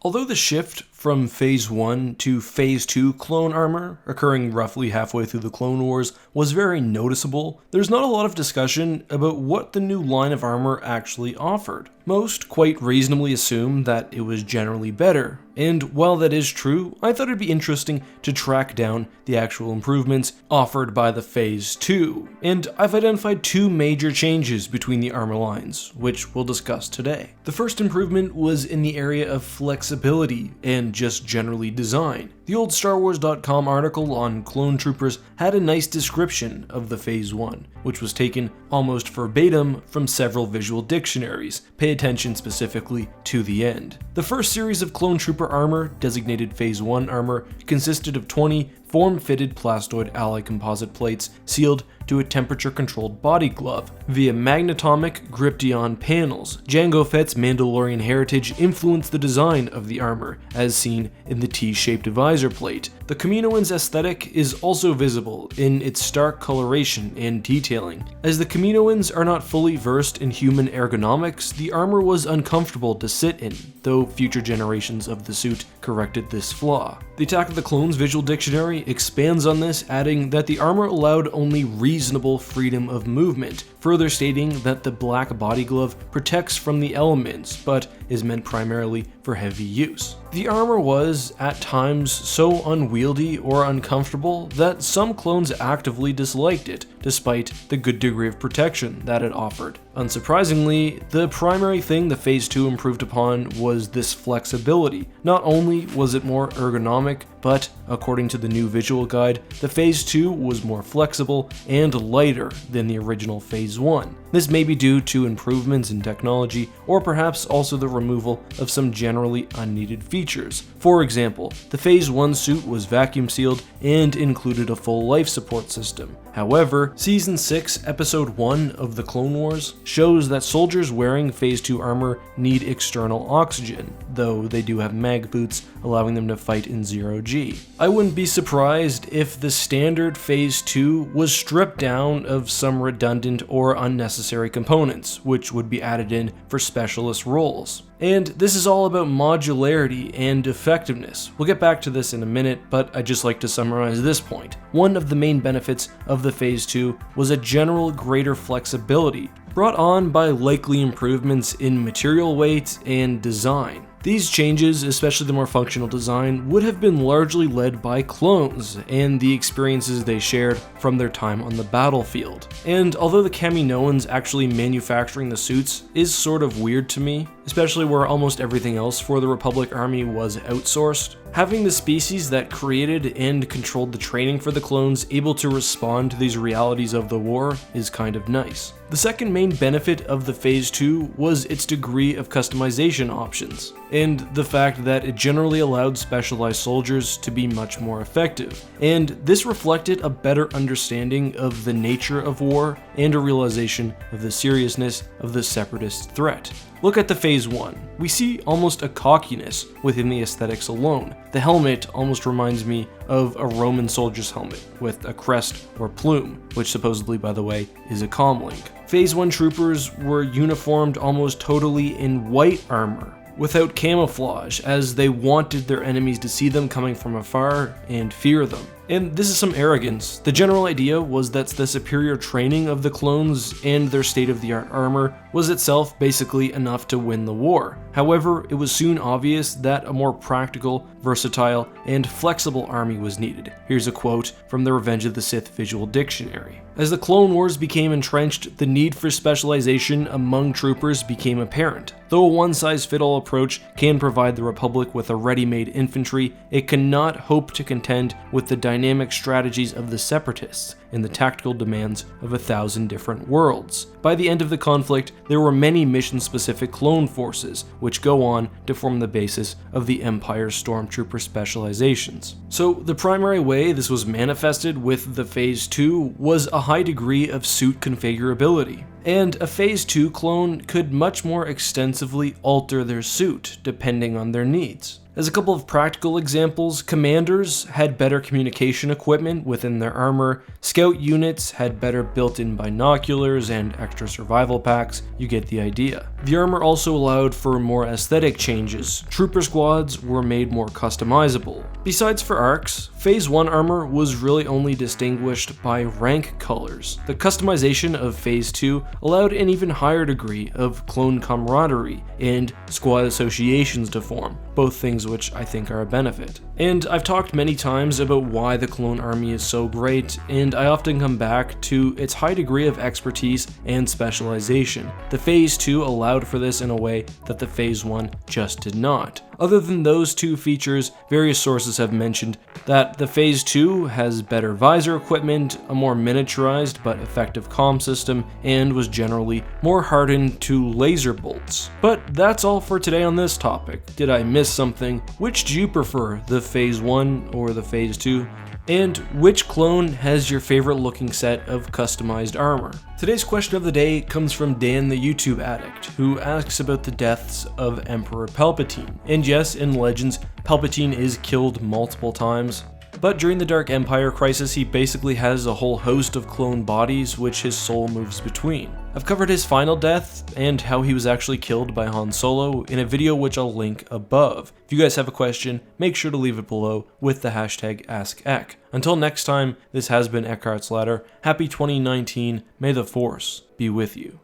Although the shift from Phase 1 to Phase 2 clone armor, occurring roughly halfway through the Clone Wars, was very noticeable, there's not a lot of discussion about what the new line of armor actually offered. Most quite reasonably assume that it was generally better, and while that is true, I thought it'd be interesting to track down the actual improvements offered by the Phase 2, and I've identified two major changes between the armor lines, which we'll discuss today. The first improvement was in the area of flexibility and just generally design. The old StarWars.com article on clone troopers had a nice description of the Phase 1, which was taken almost verbatim from several visual dictionaries. Pay attention specifically to the end. The first series of clone trooper armor, designated Phase 1 armor, consisted of 20 form-fitted plastoid alloy composite plates sealed to a temperature-controlled body glove via magnetomic Gryption panels. Jango Fett's Mandalorian heritage influenced the design of the armor, as seen in the T-shaped visor plate. The Kaminoans' aesthetic is also visible in its stark coloration and detailing. As the Kaminoans are not fully versed in human ergonomics, the armor was uncomfortable to sit in, though future generations of the suit corrected this flaw. The Attack of the Clones visual dictionary expands on this, adding that the armor allowed only reasonable freedom of movement, further stating that the black body glove protects from the elements, but is meant primarily for heavy use. The armor was, at times, so unwieldy or uncomfortable that some clones actively disliked it, despite the good degree of protection that it offered. Unsurprisingly, the primary thing the Phase 2 improved upon was this flexibility. Not only was it more ergonomic, but, according to the new visual guide, the Phase 2 was more flexible and lighter than the original Phase 1. This may be due to improvements in technology, or perhaps also the removal of some generally unneeded features. For example, the Phase 1 suit was vacuum sealed and included a full life support system. However, Season 6, Episode 1 of the Clone Wars shows that soldiers wearing Phase 2 armor need external oxygen, though they do have mag boots allowing them to fight in 0G. I wouldn't be surprised if the standard Phase 2 was stripped down of some redundant or unnecessary components, which would be added in for specialist roles. And this is all about modularity and effectiveness. We'll get back to this in a minute, but I'd just like to summarize this point. One of the main benefits of the Phase 2 was a general greater flexibility, brought on by likely improvements in material weight and design. These changes, especially the more functional design, would have been largely led by clones and the experiences they shared from their time on the battlefield. And although the Kaminoans actually manufacturing the suits is sort of weird to me, especially where almost everything else for the Republic Army was outsourced, having the species that created and controlled the training for the clones able to respond to these realities of the war is kind of nice. The second main benefit of the Phase 2 was its degree of customization options, and the fact that it generally allowed specialized soldiers to be much more effective. And this reflected a better understanding of the nature of war and a realization of the seriousness of the separatist threat. Look at the Phase 1. We see almost a cockiness within the aesthetics alone. The helmet almost reminds me of a Roman soldier's helmet with a crest or plume, which supposedly, by the way, is a comlink. Phase 1 troopers were uniformed almost totally in white armor, without camouflage, as they wanted their enemies to see them coming from afar and fear them. And this is some arrogance. The general idea was that the superior training of the clones and their state-of-the-art armor was itself basically enough to win the war. However, it was soon obvious that a more practical, versatile, and flexible army was needed. Here's a quote from the Revenge of the Sith visual dictionary. As the Clone Wars became entrenched, the need for specialization among troopers became apparent. Though a one-size-fits-all approach can provide the Republic with a ready-made infantry, it cannot hope to contend with the dynamic strategies of the Separatists and the tactical demands of 1,000 different worlds. By the end of the conflict, there were many mission-specific clone forces, which go on to form the basis of the Empire's stormtrooper specializations. So the primary way this was manifested with the Phase 2 was a high degree of suit configurability. And a Phase 2 clone could much more extensively alter their suit depending on their needs. As a couple of practical examples, commanders had better communication equipment within their armor, scout units had better built-in binoculars and extra survival packs, you get the idea. The armor also allowed for more aesthetic changes. Trooper squads were made more customizable. Besides for arcs, Phase 1 armor was really only distinguished by rank colors. The customization of Phase 2 allowed an even higher degree of clone camaraderie and squad associations to form, both things which I think are a benefit. And I've talked many times about why the clone army is so great, and I often come back to its high degree of expertise and specialization. The Phase 2 allowed for this in a way that the Phase 1 just did not. Other than those two features, various sources have mentioned that the Phase 2 has better visor equipment, a more miniaturized but effective comm system, and was generally more hardened to laser bolts. But that's all for today on this topic. Did I miss something? Which do you prefer, the Phase 1 or the Phase 2? And which clone has your favorite looking set of customized armor? Today's question of the day comes from Dan the YouTube Addict, who asks about the deaths of Emperor Palpatine. And yes, in Legends, Palpatine is killed multiple times, but during the Dark Empire crisis, he basically has a whole host of clone bodies which his soul moves between. I've covered his final death and how he was actually killed by Han Solo in a video which I'll link above. If you guys have a question, make sure to leave it below with the hashtag AskEck. Until next time, this has been EckhartsLadder. Happy 2019, may the Force be with you.